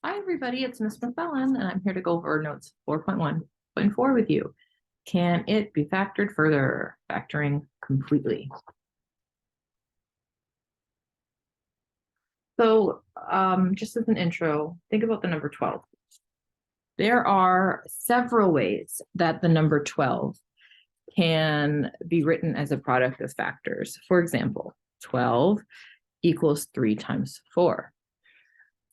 Hi, everybody, it's Miss McMillan, and I'm here to go over notes 4.1.4 with you. Can it be factored further? Factoring completely. So just as an intro, think about the number 12. There are several ways that the number 12 can be written as a product of factors. For example, 12 equals 3 times 4,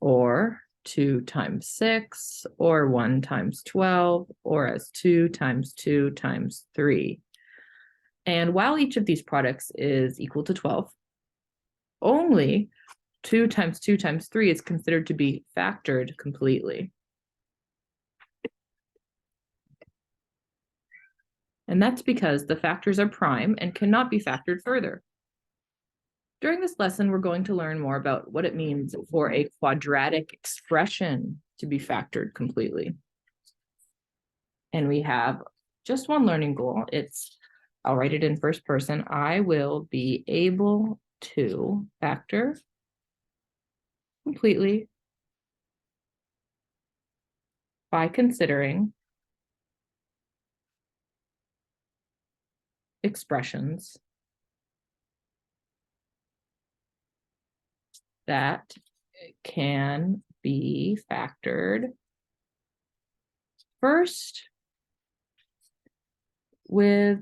or 2 times 6, or 1 times 12, or as 2 times 2 times 3. And while each of these products is equal to 12, only 2 times 2 times 3 is considered to be factored completely. And that's because the factors are prime and cannot be factored further. During this lesson, we're going to learn more about what it means for a quadratic expression to be factored completely. And we have just one learning goal. I'll write it in first person. I will be able to factor completely by considering expressions that can be factored first with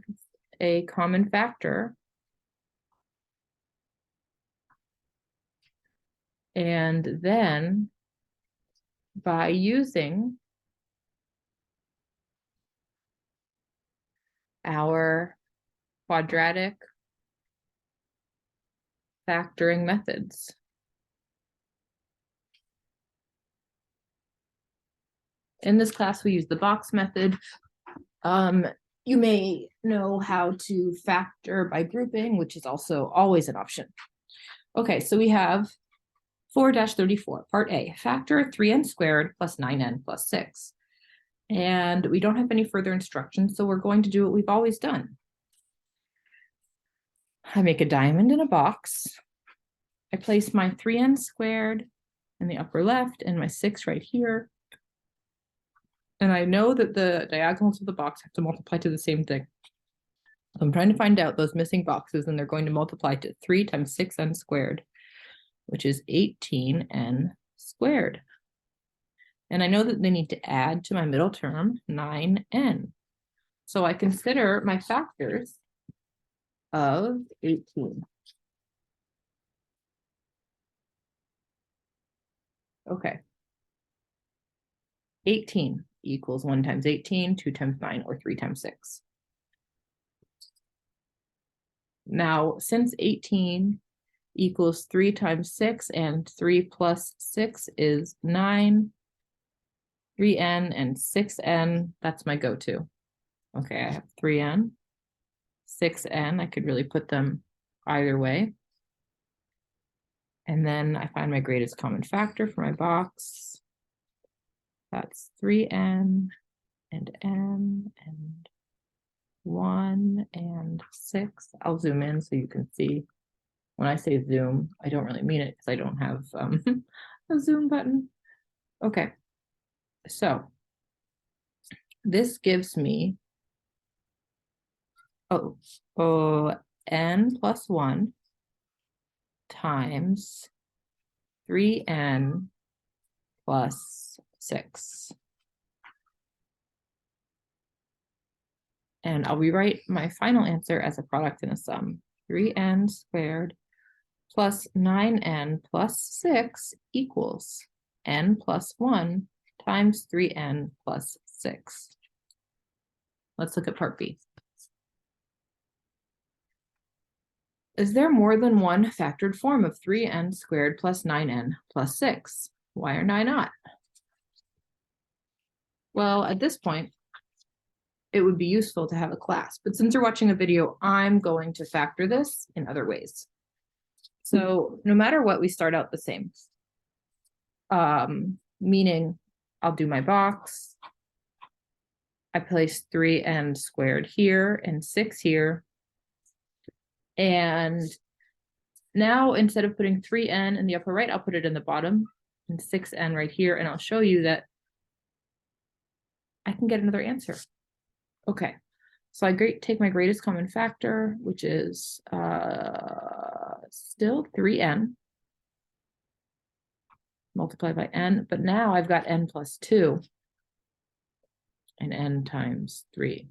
a common factor and then by using our quadratic factoring methods. In this class, we use the box method. You may know how to factor by grouping, which is also always an option. Okay, so we have 4-34, part A, factor 3n squared plus 9n plus 6. And we don't have any further instructions, so we're going to do what we've always done. I make a diamond in a box. I place my 3n squared in the upper left and my 6 right here. And I know that the diagonals of the box have to multiply to the same thing. So I'm trying to find out those missing boxes, and they're going to multiply to 3 times 6n squared, which is 18n squared. And I know that they need to add to my middle term 9n. So I consider my factors of 18. Okay. 18 equals 1 times 18, 2 times 9, or 3 times 6. Now, since 18 equals 3 times 6 and 3 plus 6 is 9, 3n and 6n, that's my go-to. Okay, I have 3n, 6n, I could really put them either way. And then I find my greatest common factor for my box. That's 3n and n and 1 and 6. I'll zoom in so you can see. When I say zoom, I don't really mean it because I don't have a zoom button. Okay, so this gives me n plus 1 times 3n plus 6. And I'll rewrite my final answer as a product and a sum. 3n squared plus 9n plus 6 equals n plus 1 times 3n plus 6. Let's look at part B. Is there more than one factored form of 3n squared plus 9n plus 6? Why or why not? Well, at this point, it would be useful to have a class, but since you're watching a video, I'm going to factor this in other ways. So no matter what, we start out the same. Meaning I'll do my box. I place 3n squared here and 6 here. And now instead of putting 3n in the upper right, I'll put it in the bottom and 6n right here, and I'll show you that I can get another answer. Okay, so I take my greatest common factor, which is still 3n multiplied by n, but now I've got n plus 2 and n times 3.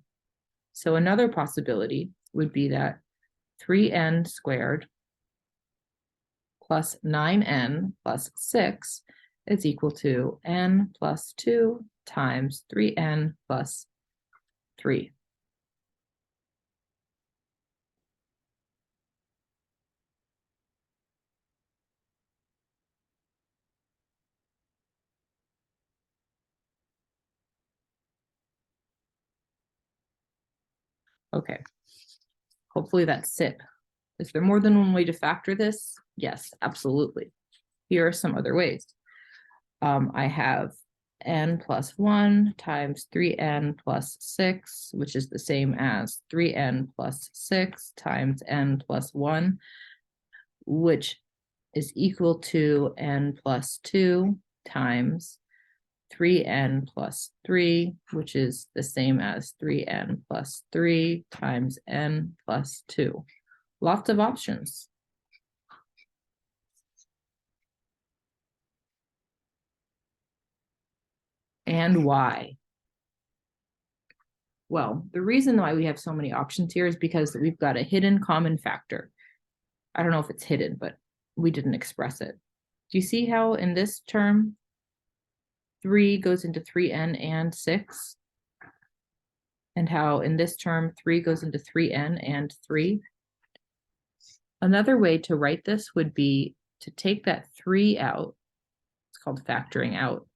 So another possibility would be that 3n squared plus 9n plus 6 is equal to n plus 2 times 3n plus 3. Okay, hopefully that's it. Is there more than one way to factor this? Yes, absolutely. Here are some other ways. I have n plus 1 times 3n plus 6, which is the same as 3n plus 6 times n plus 1, which is equal to n plus 2 times 3n plus 3, which is the same as 3n plus 3 times n plus 2. Lots of options. And why? Well, the reason why we have so many options here is because we've got a hidden common factor. I don't know if it's hidden, but we didn't express it. Do you see how in this term, 3 goes into 3n and 6? And how in this term, 3 goes into 3n and 3? Another way to write this would be to take that 3 out. It's called factoring out.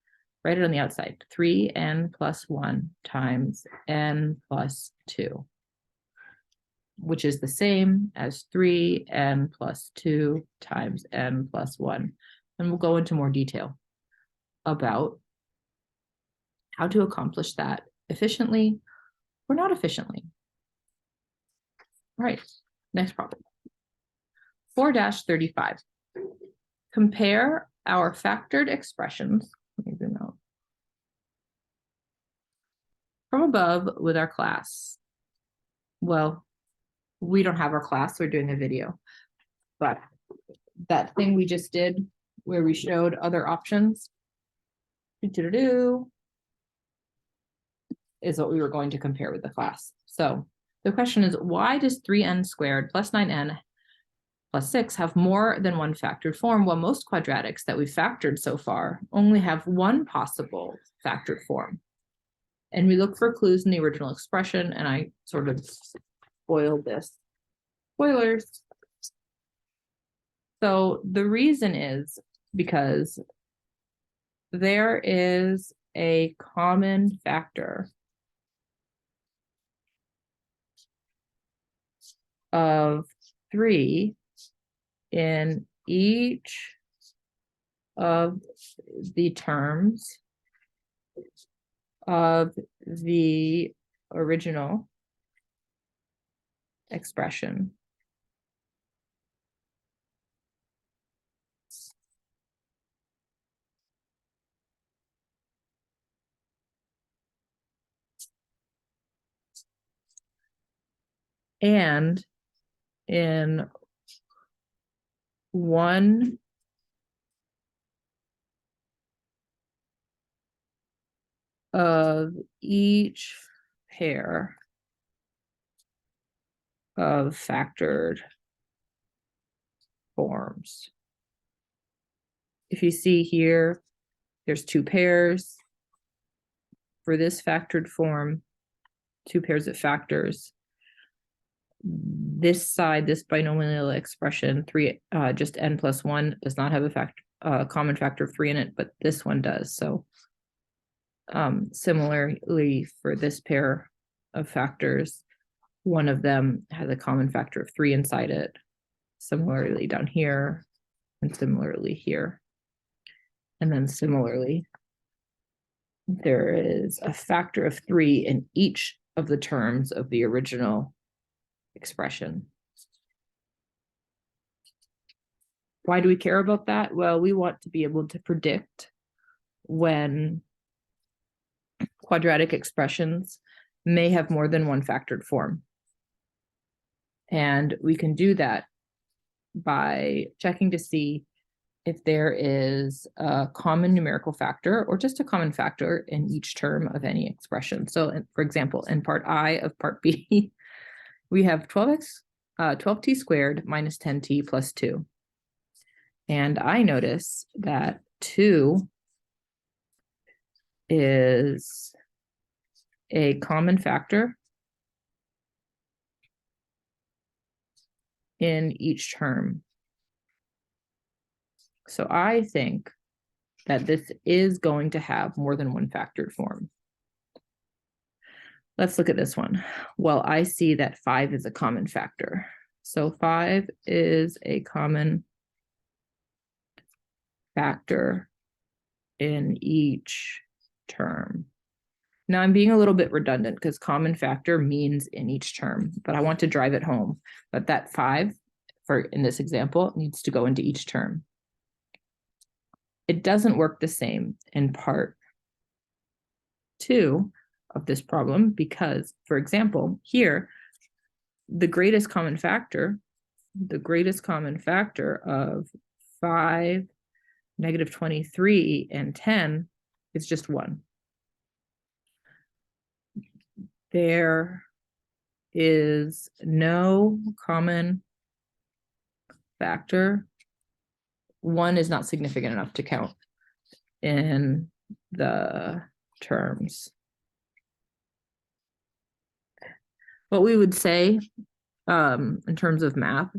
Write it on the outside, 3n plus 1 times n plus 2, which is the same as 3n plus 2 times n plus 1. And we'll go into more detail about how to accomplish that efficiently or not efficiently. All right, next problem. 4-35. Compare our factored expressions. Let me zoom out. From above with our class. Well, we don't have our class, we're doing a video. But that thing we just did where we showed other options is what we were going to compare with the class. So the question is, why does 3n squared plus 9n plus 6 have more than one factored form, while most quadratics that we've factored so far only have one possible factored form? And we look for clues in the original expression, and I sort of spoiled this. Spoilers. So the reason is because there is a common factor of 3 in each of the terms of the original expression. And in one of each pair of factored forms. If you see here, there's 2 pairs. For this factored form, 2 pairs of factors. This side, this binomial expression, 3, just n plus 1 does not have a common factor of 3 in it, but this one does. So similarly, for this pair of factors, one of them has a common factor of 3 inside it. Similarly down here, and similarly here. And then similarly, there is a factor of 3 in each of the terms of the original expression. Why do we care about that? Well, we want to be able to predict when quadratic expressions may have more than one factored form. And we can do that by checking to see if there is a common numerical factor or just a common factor in each term of any expression. So for example, in part I of part B, we have 12t squared minus 10t plus 2. And I notice that 2 is a common factor in each term. So I think that this is going to have more than one factored form. Let's look at this one. Well, I see that 5 is a common factor. So 5 is a common factor in each term. Now I'm being a little bit redundant because common factor means in each term, but I want to drive it home. But that 5, in this example, needs to go into each term. It doesn't work the same in part 2 of this problem because, for example, here, the greatest common factor of 5, negative 23, and 10 is just 1. There is no common factor. 1 is not significant enough to count in the terms. What we would say in terms of math,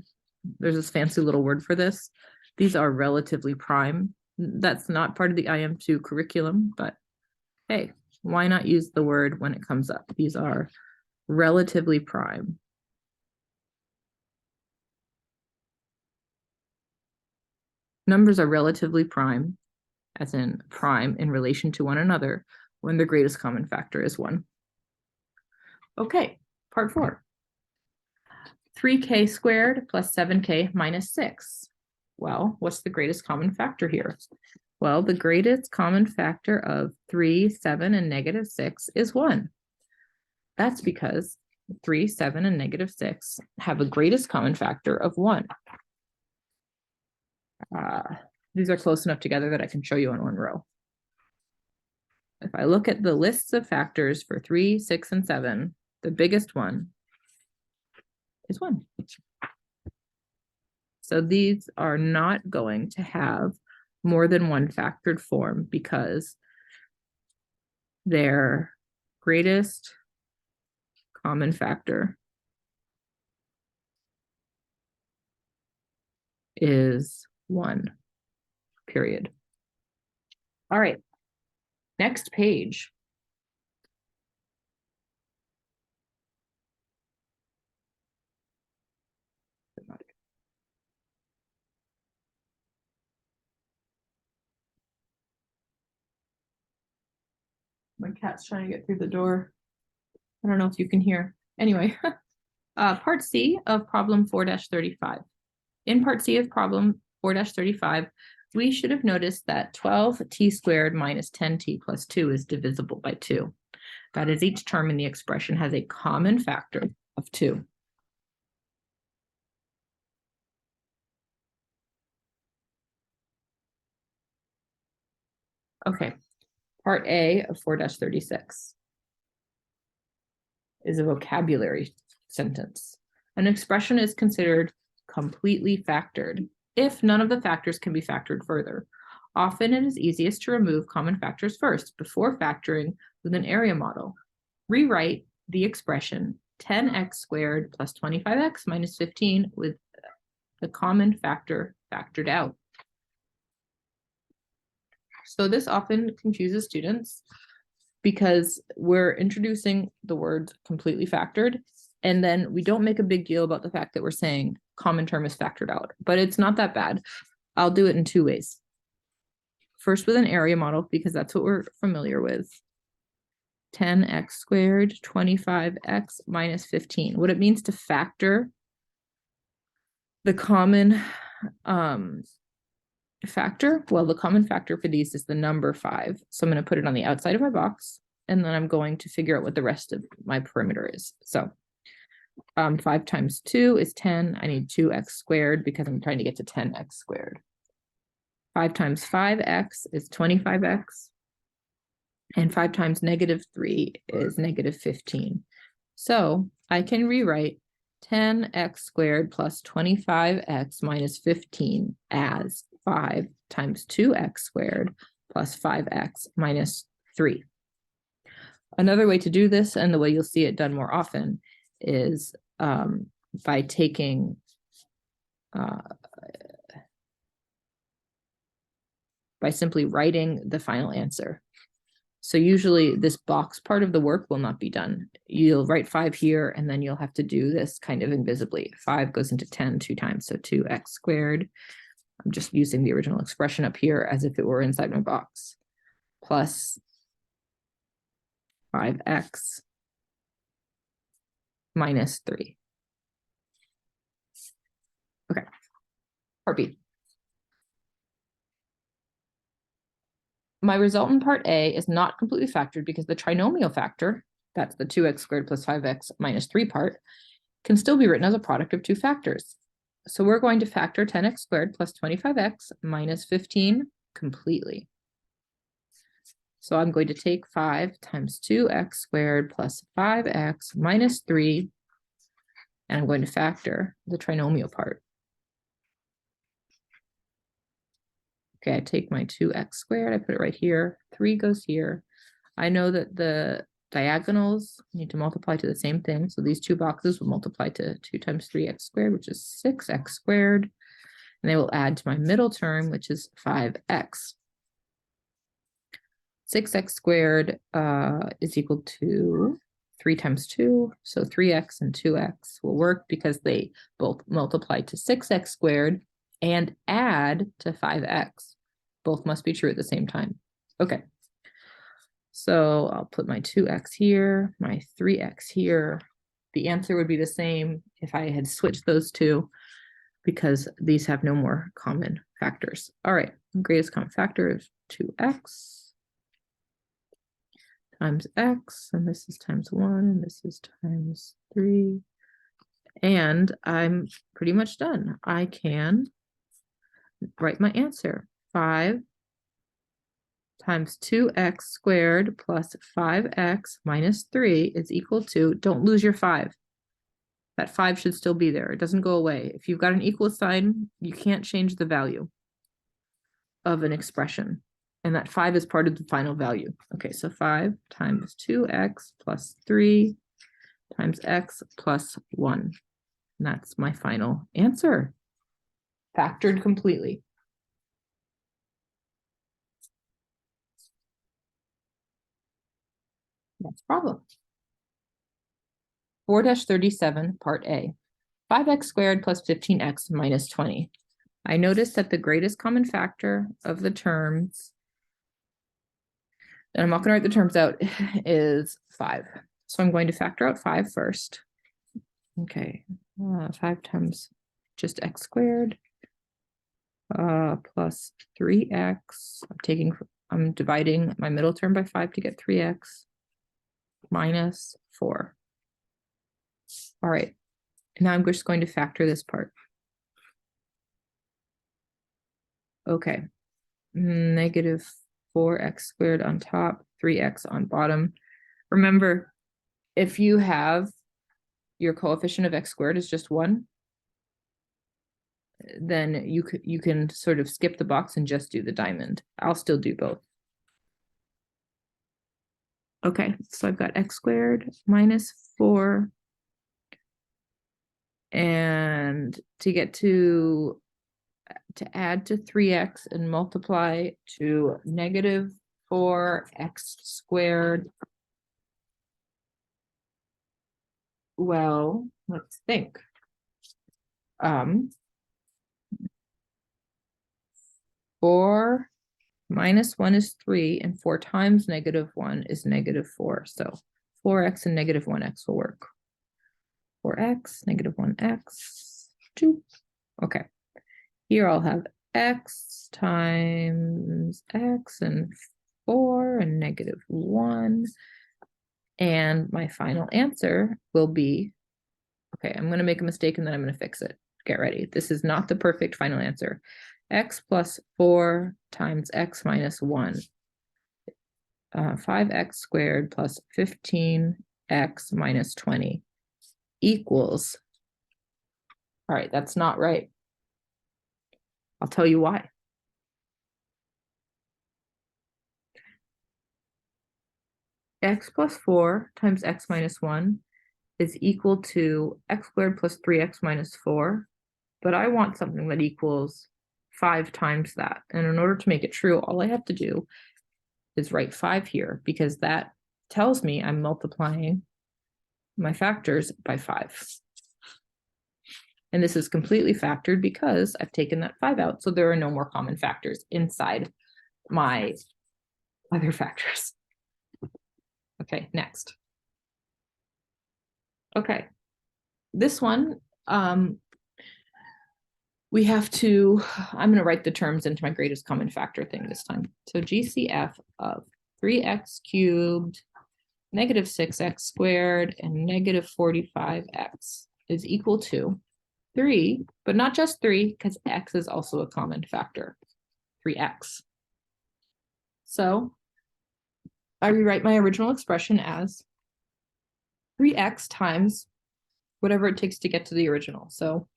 there's this fancy little word for this. These are relatively prime. That's not part of the IM2 curriculum, but hey, why not use the word when it comes up? These are relatively prime. Numbers are relatively prime, as in prime in relation to one another, when the greatest common factor is 1. Okay, part 4. 3k squared plus 7k minus 6. Well, what's the greatest common factor here? Well, the greatest common factor of 3, 7, and negative 6 is 1. That's because 3, 7, and negative 6 have a greatest common factor of 1. These are close enough together that I can show you in one row. If I look at the lists of factors for 3, 6, and 7, the biggest one is 1. So these are not going to have more than one factored form because their greatest common factor is 1, period. All right, next page. My cat's trying to get through the door. I don't know if you can hear. Anyway, part C of problem 4-35. In part C of problem 4-35, we should have noticed that 12t squared minus 10t plus 2 is divisible by 2. That is, each term in the expression has a common factor of 2. Okay, part A of 4-36 is a vocabulary sentence. An expression is considered completely factored if none of the factors can be factored further. Often it is easiest to remove common factors first before factoring with an area model. Rewrite the expression 10x squared plus 25x minus 15 with the common factor factored out. So this often confuses students because we're introducing the word completely factored, and then we don't make a big deal about the fact that we're saying common term is factored out, but it's not that bad. I'll do it in 2 ways. First with an area model, because that's what we're familiar with. 10x squared, 25x minus 15. What it means to factor the common factor, well, the common factor for these is the number 5. So I'm going to put it on the outside of my box, and then I'm going to figure out what the rest of my perimeter is. So 5 times 2 is 10. I need 2x squared because I'm trying to get to 10x squared. 5 times 5x is 25x. And 5 times -3 is -15. So I can rewrite 10x squared plus 25x minus 15 as 5 times 2x squared plus 5x minus 3. Another way to do this, and the way you'll see it done more often, is by taking by simply writing the final answer. So usually this box part of the work will not be done. You'll write 5 here, and then you'll have to do this kind of invisibly. 5 goes into 10 2 times, so 2x squared. I'm just using the original expression up here as if it were inside my box, plus 5x minus 3. Okay, part B. My result in part A is not completely factored because the trinomial factor, that's the 2x squared plus 5x minus 3 part, can still be written as a product of 2 factors. So we're going to factor 10x squared plus 25x minus 15 completely. So I'm going to take 5 times 2x squared plus 5x minus 3, and I'm going to factor the trinomial part. Okay, I take my 2x squared, I put it right here, 3 goes here. I know that the diagonals need to multiply to the same thing, so these 2 boxes will multiply to 2 times 3x squared, which is 6x squared, and they will add to my middle term, which is 5x. 6x squared is equal to 3 times 2, so 3x and 2x will work because they both multiply to 6x squared and add to 5x. Both must be true at the same time. Okay. So I'll put my 2x here, my 3x here. The answer would be the same if I had switched those two, because these have no more common factors. All right, greatest common factor is 2x times x, and this is times 1, and this is times 3. And I'm pretty much done. I can write my answer. 5 times 2x squared plus 5x minus 3 is equal to, don't lose your 5. That 5 should still be there. It doesn't go away. If you've got an equal sign, you can't change the value of an expression. And that 5 is part of the final value. Okay, so 5 times 2x plus 3 times x plus 1. And that's my final answer. Factored completely. Next problem. 4-37, part A. 5x squared plus 15x minus 20. I noticed that the greatest common factor of the terms, and I'm not going to write the terms out, is 5. So I'm going to factor out 5 first. Okay, 5 times just x squared plus 3x. I'm dividing my middle term by 5 to get 3x minus 4. All right, now I'm just going to factor this part. Okay, negative 4x squared on top, 3x on bottom. Remember, if you have your coefficient of x squared is just 1, then you can sort of skip the box and just do the diamond. I'll still do both. Okay, so I've got x squared minus 4. And to get to add to 3x and multiply to negative 4x squared. Well, let's think. 4 minus 1 is 3, and 4 times negative 1 is negative 4. So 4x and negative 1x will work. 4x, negative 1x, 2. Okay. Here I'll have x times x and 4 and negative 1. And my final answer will be, okay, I'm going to make a mistake and then I'm going to fix it. Get ready. This is not the perfect final answer. X plus 4 times x minus 1. 5x squared plus 15x minus 20 equals, all right, that's not right. I'll tell you why. X plus 4 times x minus 1 is equal to x squared plus 3x minus 4, but I want something that equals 5 times that. And in order to make it true, all I have to do is write 5 here, because that tells me I'm multiplying my factors by 5. And this is completely factored because I've taken that 5 out, so there are no more common factors inside my other factors. Okay, next. Okay, this one, we have to, I'm going to write the terms into my greatest common factor thing this time. So GCF of 3x cubed, negative 6x squared, and negative 45x is equal to 3, but not just 3, because x is also a common factor, 3x. So I rewrite my original expression as 3x times whatever it takes to get to the original. So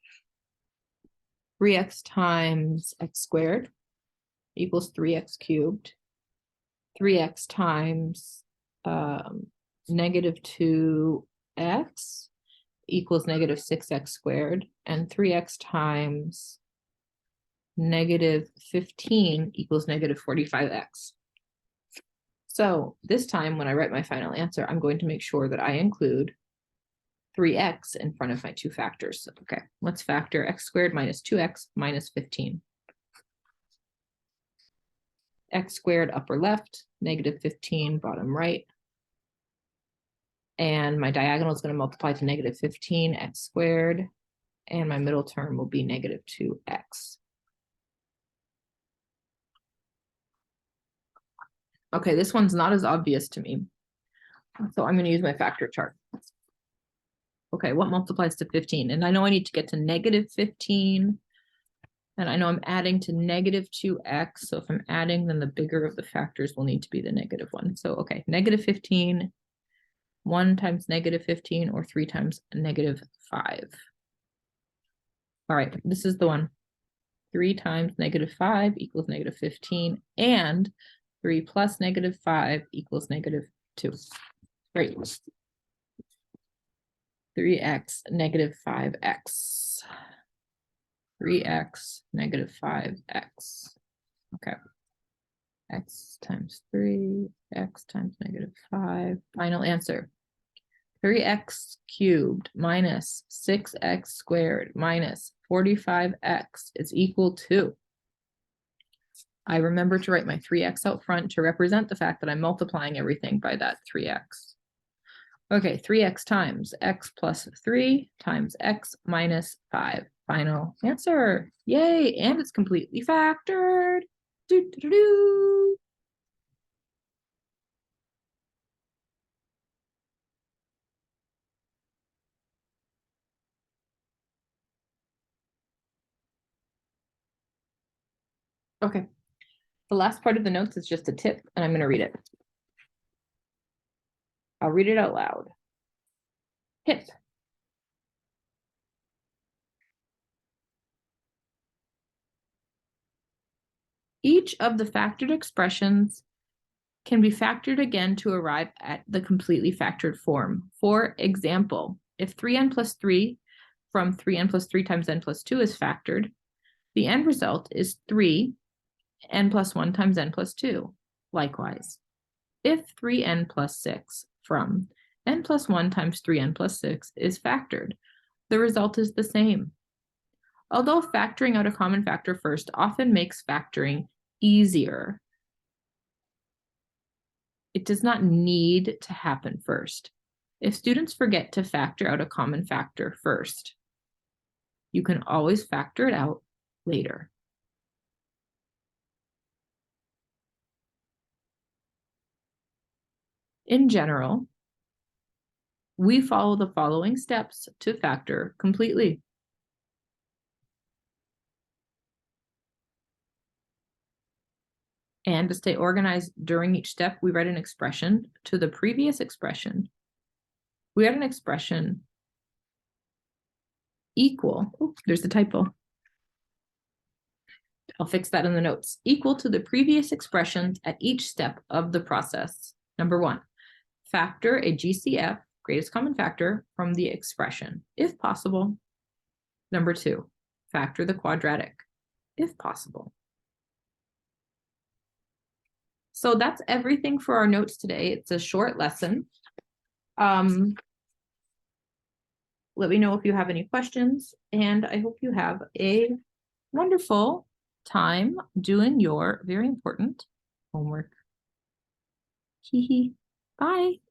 3x times x squared equals 3x cubed. 3x times negative 2x equals negative 6x squared. And 3x times negative 15 equals negative 45x. So this time when I write my final answer, I'm going to make sure that I include 3x in front of my two factors. Okay, let's factor x squared minus 2x minus 15. X squared upper left, negative 15 bottom right. And my diagonal is going to multiply to negative 15 x squared. And my middle term will be negative 2x. Okay, this one's not as obvious to me. So I'm going to use my factor chart. Okay, what multiplies to 15? And I know I need to get to negative 15. And I know I'm adding to negative 2x. So if I'm adding, then the bigger of the factors will need to be the negative one. So, okay, negative 15, 1 times negative 15, or 3 times negative 5. All right, this is the one. 3 times negative 5 equals negative 15. And 3 plus negative 5 equals negative 2. Great. 3x negative 5x. 3x negative 5x. Okay. X times 3, x times negative 5. Final answer. 3x cubed minus 6x squared minus 45x is equal to. I remember to write my 3x out front to represent the fact that I'm multiplying everything by that 3x. Okay, 3x times x plus 3 times x minus 5. Final answer. Yay, and it's completely factored. Do, do, do, do. Okay, the last part of the notes is just a tip, and I'm going to read it. I'll read it out loud. Tip. Each of the factored expressions can be factored again to arrive at the completely factored form. For example, if 3n plus 3 from 3n plus 3 times n plus 2 is factored, the end result is 3n plus 1 times n plus 2. Likewise, if 3n plus 6 from n plus 1 times 3n plus 6 is factored, the result is the same. Although factoring out a common factor first often makes factoring easier, it does not need to happen first. If students forget to factor out a common factor first, you can always factor it out later. In general, we follow the following steps to factor completely. And to stay organized during each step, we write an expression to the previous expression. We add an expression equal, oops, there's the typo. I'll fix that in the notes. Equal to the previous expressions at each step of the process. Number one, factor a GCF, greatest common factor, from the expression, if possible. Number two, factor the quadratic, if possible. So that's everything for our notes today. It's a short lesson. Let me know if you have any questions, and I hope you have a wonderful time doing your very important homework. Hee hee. Bye.